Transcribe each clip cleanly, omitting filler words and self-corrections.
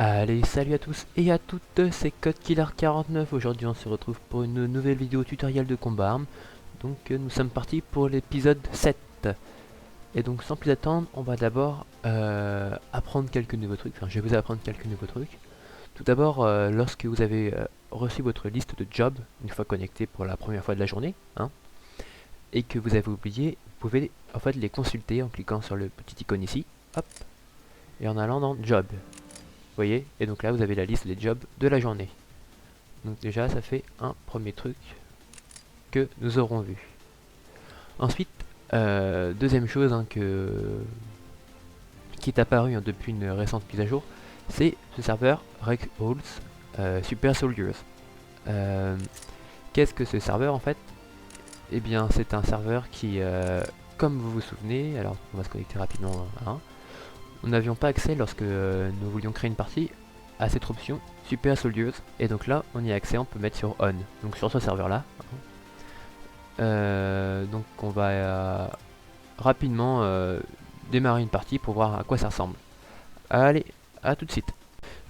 Allez, salut à tous et à toutes, c'est CodeKiller49. Aujourd'hui, on se retrouve pour une nouvelle vidéo tutoriel de combat armes. Donc, nous sommes partis pour l'épisode 7. Et donc, sans plus attendre, on va d'abord apprendre quelques nouveaux trucs. Enfin, je vais vous apprendre quelques nouveaux trucs. Tout d'abord, lorsque vous avez reçu votre liste de jobs, une fois connecté pour la première fois de la journée, hein, et que vous avez oublié, vous pouvez en fait les consulter en cliquant sur le petit icône ici, hop, et en allant dans Job. Vous voyez, et donc là vous avez la liste des jobs de la journée. Donc déjà ça fait un premier truc que nous aurons vu. Ensuite, deuxième chose qui est apparue depuis une récente mise à jour, c'est ce serveur Rec Halls Super Soldiers. Qu'est-ce que ce serveur en fait? Eh bien c'est un serveur qui, comme vous vous souvenez, alors on va se connecter rapidement à un. Nous n'avions pas accès lorsque nous voulions créer une partie à cette option Super Soldiers, et donc là on y a accès, on peut mettre sur On, donc sur ce serveur là. Donc on va rapidement démarrer une partie pour voir à quoi ça ressemble. Allez, à tout de suite.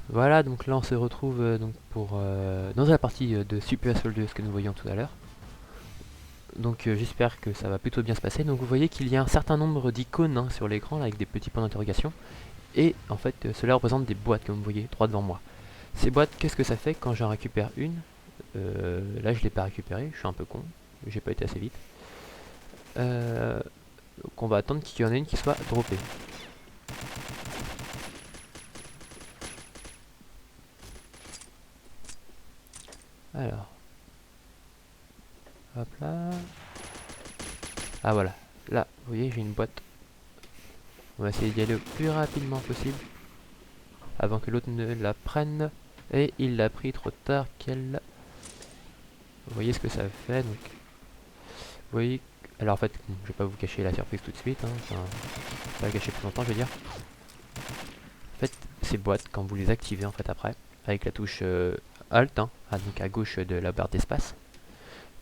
Voilà, donc là on se retrouve dans la partie de Super Soldiers que nous voyions tout à l'heure. Donc j'espère que ça va plutôt bien se passer. Donc vous voyez qu'il y a un certain nombre d'icônes sur l'écran avec des petits points d'interrogation. Et en fait cela représente des boîtes comme vous voyez droit devant moi. Ces boîtes, qu'est-ce que ça fait quand j'en récupère une? Là je l'ai pas récupéré, je suis un peu con, j'ai pas été assez vite. Donc on va attendre qu'il y en ait une qui soit droppée. Alors, hop là. Ah voilà, là vous voyez j'ai une boîte. On va essayer d'y aller le plus rapidement possible avant que l'autre ne la prenne. Et il l'a pris trop tard qu'elle. Vous voyez ce que ça fait donc. Vous voyez. Alors en fait, je vais pas vous cacher la surprise tout de suite, hein. Enfin, pas la cacher plus longtemps je veux dire. En fait, ces boîtes, quand vous les activez en fait après, avec la touche Alt, hein, donc à gauche de la barre d'espace,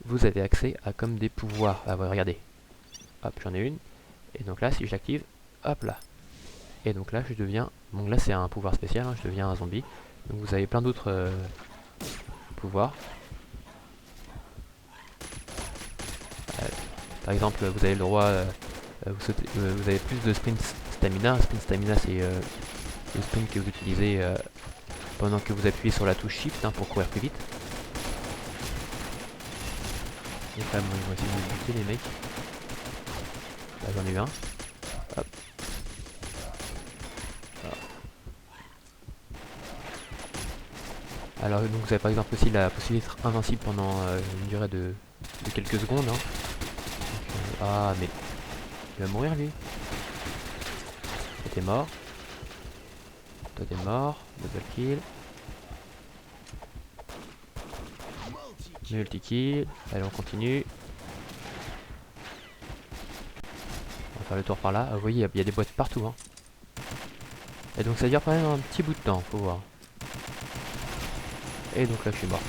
vous avez accès à comme des pouvoirs. Ah ouais, regardez. Hop, j'en ai une. Et donc là, si je l'active, hop là. Et donc là, je deviens. Bon, là, c'est un pouvoir spécial, hein, je deviens un zombie. Donc vous avez plein d'autres pouvoirs. Par exemple, vous avez le droit. Vous avez plus de sprint stamina. Sprint stamina, c'est le sprint que vous utilisez pendant que vous appuyez sur la touche Shift pour courir plus vite. Et là, bon, ils vont essayer de me buter, les mecs. Là, j'en ai eu un. Hop. Alors, donc, vous avez par exemple aussi la possibilité d'être invincible pendant une durée de quelques secondes. Donc, ah, mais il va mourir lui. Toi, t'es mort. Toi, t'es mort. Double kill. Multi-kill. Allez, on continue. On va faire le tour par là. Ah, vous voyez, il y a des boîtes partout. Hein. Et donc, ça dure quand même un petit bout de temps, faut voir. Et donc là, je suis mort.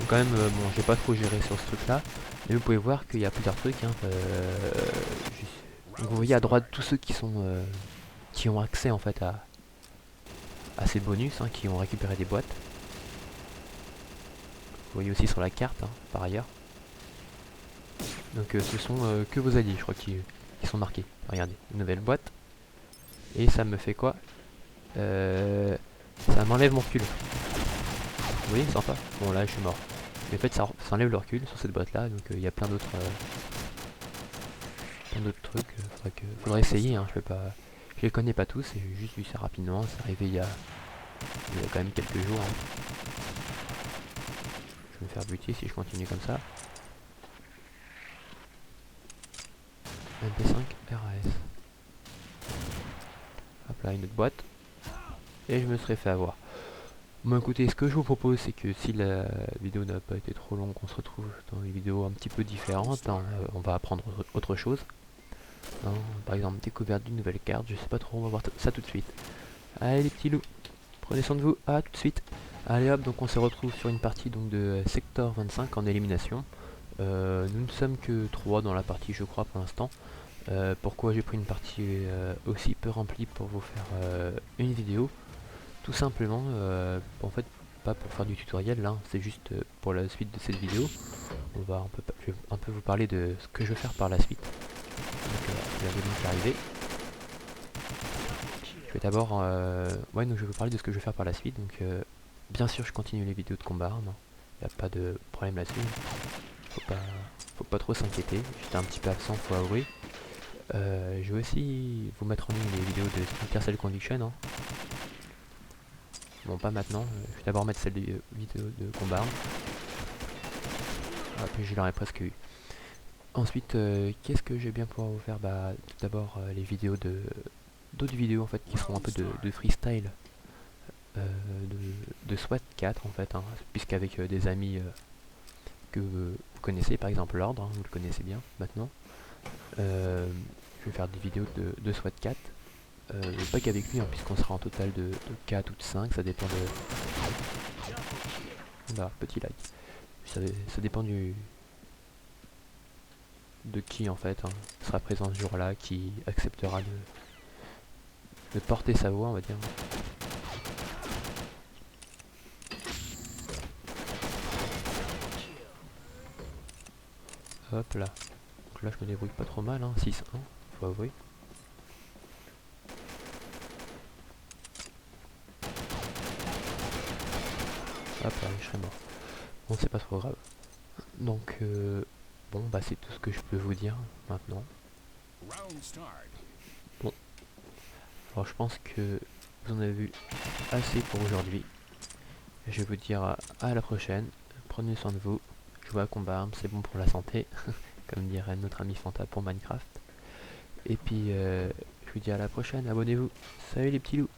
Donc, quand même, bon, j'ai pas trop géré sur ce truc-là. Mais vous pouvez voir qu'il y a plusieurs trucs. Hein. Donc, vous voyez à droite tous ceux qui ont accès en fait à ces bonus, hein, qui ont récupéré des boîtes. Vous voyez aussi sur la carte, hein, par ailleurs. Donc ce sont que vos alliés, je crois, qui sont marqués. Regardez, une nouvelle boîte. Et ça me fait quoi? Ça m'enlève mon recul. Vous voyez, sympa. Bon là, je suis mort. Mais en fait, ça enlève le recul sur cette boîte-là. Donc il y a plein d'autres trucs. Faudrait essayer. Hein, je les connais pas tous. J'ai juste vu ça rapidement. C'est arrivé il y a quand même quelques jours. Hein. Je vais me faire buter si je continue comme ça. MP5 RAS. Hop là, une autre boîte. Et je me serais fait avoir. Bon écoutez, ce que je vous propose, c'est que si la vidéo n'a pas été trop longue, on se retrouve dans une vidéo un petit peu différente. Hein. On va apprendre autre chose. Hein. Par exemple, découverte d'une nouvelle carte, je sais pas trop, on va voir ça tout de suite. Allez les petits loups, prenez soin de vous, à tout de suite. Allez hop, donc on se retrouve sur une partie donc, de Sector 25 en élimination. Nous ne sommes que 3 dans la partie je crois pour l'instant. Pourquoi j'ai pris une partie aussi peu remplie pour vous faire une vidéo? tout simplement, en fait, pas pour faire du tutoriel, là, c'est juste pour la suite de cette vidéo. Je vais un peu vous parler de ce que je vais faire par la suite. Donc, la vidéo qui est arrivée. Je vais d'abord, donc je vais vous parler de ce que je vais faire par la suite. Donc, bien sûr, je continue les vidéos de combat armes. Il n'y a pas de problème là-dessus. Faut pas trop s'inquiéter. J'étais un petit peu absent, faut avouer. Je vais aussi vous mettre en ligne les vidéos de Splinter Cell Conviction. Hein. Bon, pas maintenant. Je vais d'abord mettre celle des vidéos de combat armes. Ah, puis je l'aurais presque eu. Ensuite, qu'est-ce que je vais bien pouvoir vous faire? Bah, tout d'abord, les vidéos d'autres vidéos en fait qui seront un peu de freestyle de SWAT 4 en fait, hein, puisqu'avec des amis que vous connaissez, par exemple l'ordre, hein, vous le connaissez bien maintenant. Je vais faire des vidéos de SWAT 4. Pas qu'avec lui, hein, puisqu'on sera en total de 4 ou de 5, ça dépend de... Voilà, petit like. Ça dépend de qui en fait, hein, sera présent ce jour-là, qui acceptera de porter sa voix, on va dire. Hop là. Donc là je me débrouille pas trop mal, hein, 6-1, faut avouer. Hop là, je serais mort. Bon, c'est pas trop grave. Donc, bon, bah c'est tout ce que je peux vous dire maintenant. Bon, alors je pense que vous en avez vu assez pour aujourd'hui. Je vais vous dire à la prochaine. Prenez soin de vous. Jouez à combat armes, c'est bon pour la santé. Comme dirait notre ami Fanta pour Minecraft. Et puis, je vous dis à la prochaine. Abonnez-vous. Salut les petits loups.